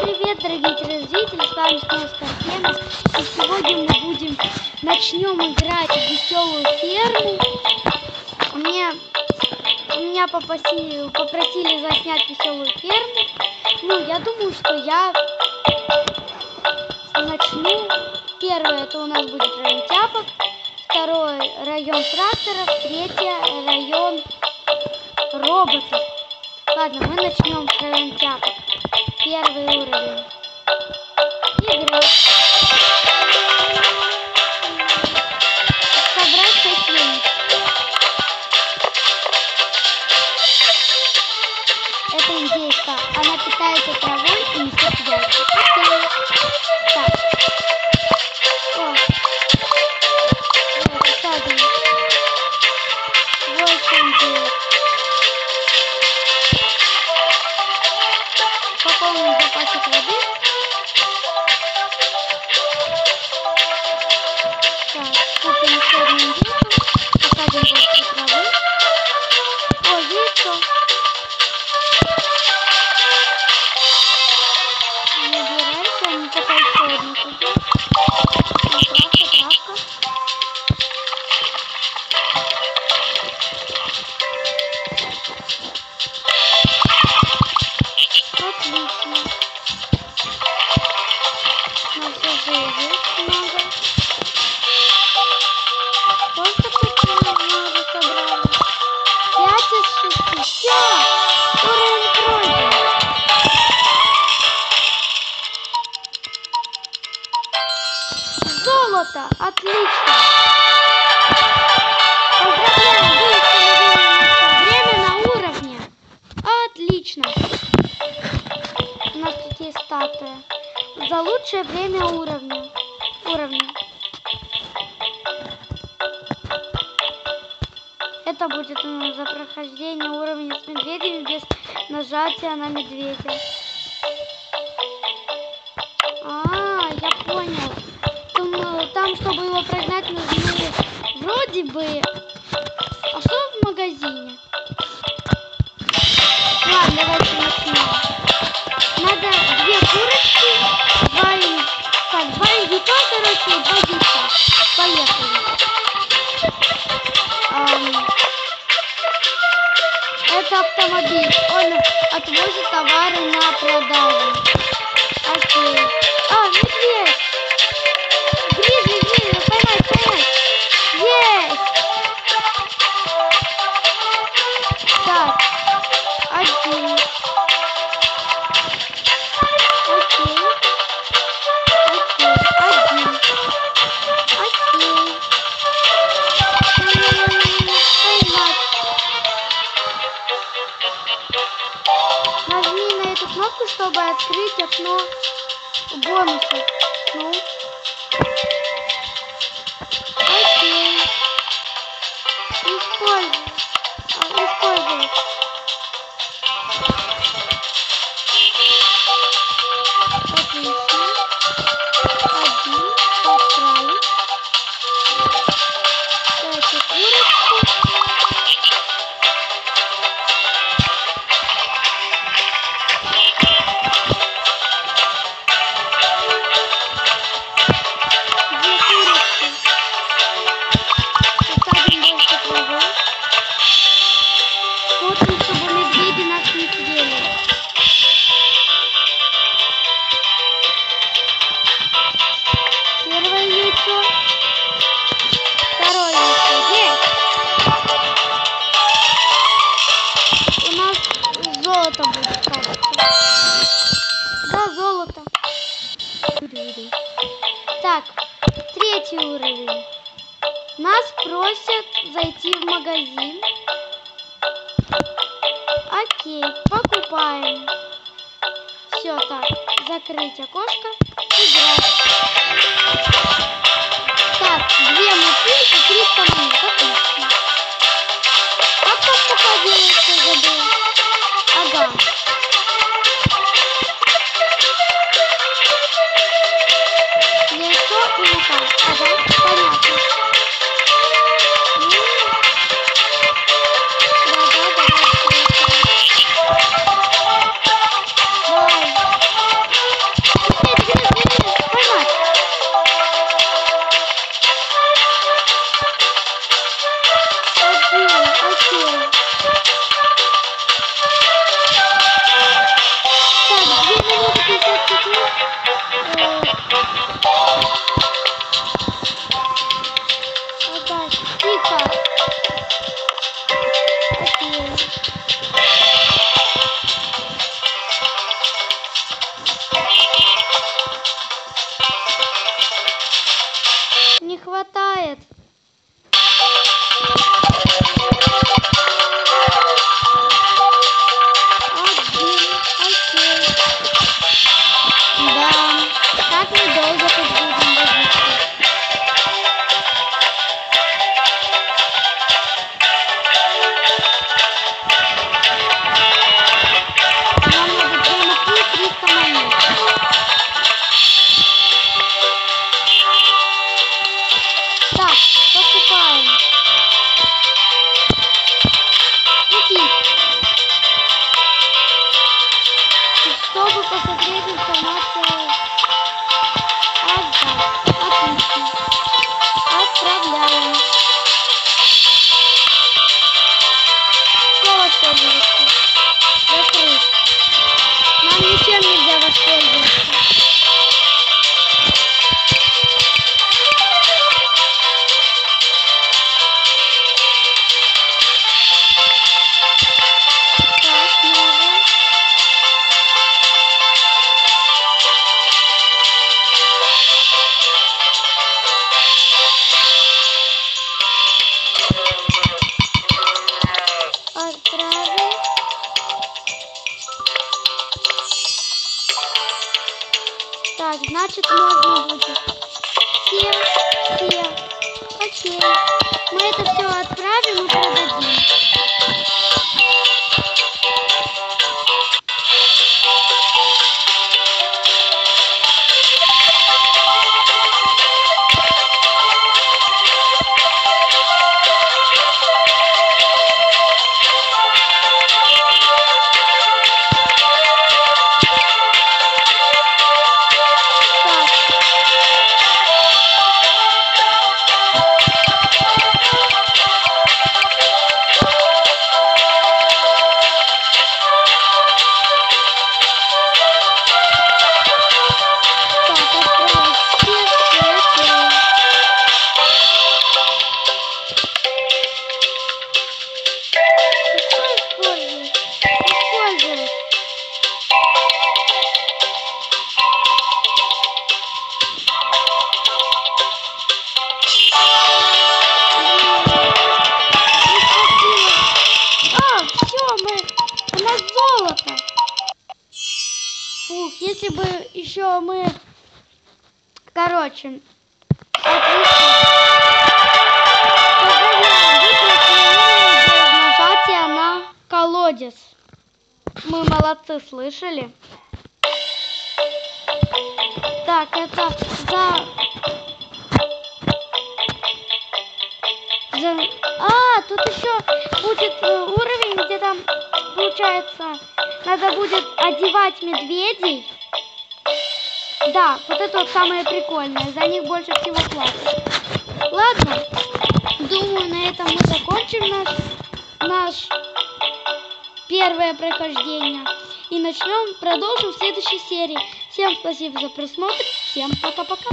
Привет, дорогие телезрители, с вами снова Скорпионс. И сегодня мы начнем играть в веселую ферму. Меня попросили заснять веселую ферму. Ну, я думаю, что я начну. Первое, это у нас будет район тяпок. Второй район тракторов. Третий район роботов. Ладно, мы начнем с района тяпок. Первый уровень. Игра. Собрать кофейник. Это индейка. Она питается травой и несет яйца. Окей. Так. О. Вот, садим. 8. Пополним запасик воды. Так, купим еще одну индейку. Посадим больше травы. О, яйцо. Набираемся, мы пока еще одну купим. Травка. Отлично. У нас уже есть много. Сколько тут много собрали? 5 из 6. Все! Уровень пройден. Золото! Отлично! Поздравляем! Вы установили время на уровне. Отлично! У нас тут есть статуя. За лучшее время уровня. Это будет у нас за прохождение уровня с медведями без нажатия на медведя. Я понял. Там, чтобы его прогнать, нужны вроде бы... А что в магазине? Ладно, давайте начнем. Надо 2 курочки, 2 индюка, короче, и 2 яйца. Поехали. Это автомобиль. Он отвозит товары на продажу. Окей. Медведь! Гризли, поймай! Есть! Так. 1. Окей. 1. Окей. Поймать. Нажми на эту кнопку, чтобы открыть окно бонусов. Ну. Окей. Использовать. Отлично. 1. Отправить. Дайте курочку. Золото будет, кажется. Да, золото. Так, 3 уровень. Нас просят зайти в магазин. Окей, покупаем. Все, так, закрыть окошко. Играть. Так, 2 муки и 300 монет. Отлично. Как там пока делается, забыл? Ага. Яйцо и мука. Ага, понятно. Да. минуты 50 секунд. Ага, тихо. Окей. Не хватает. Один. Окей. Да. Как мы долго тут будем возиться? Нам надо прямо 300 монет. Так, покупаем. Купить. Чтобы посмотреть информацию. Отдать. Отлично. Отправляем. Все воспользоваться. Закрыть. Нам ничем нельзя воспользоваться. Так, новое. Отправить. Так, значит можно будет. Все. Окей. Мы это все отправим и продадим. Фух, если бы еще мы... Короче, отлично. Нажатие на колодец. Мы молодцы, слышали? Так, это тут еще будет уровень, где там, получается, надо будет одевать медведей. Да, вот это вот самое прикольное. За них больше всего платят. Ладно, думаю, на этом мы закончим наш первое прохождение. И продолжим в следующей серии. Всем спасибо за просмотр. Всем пока-пока.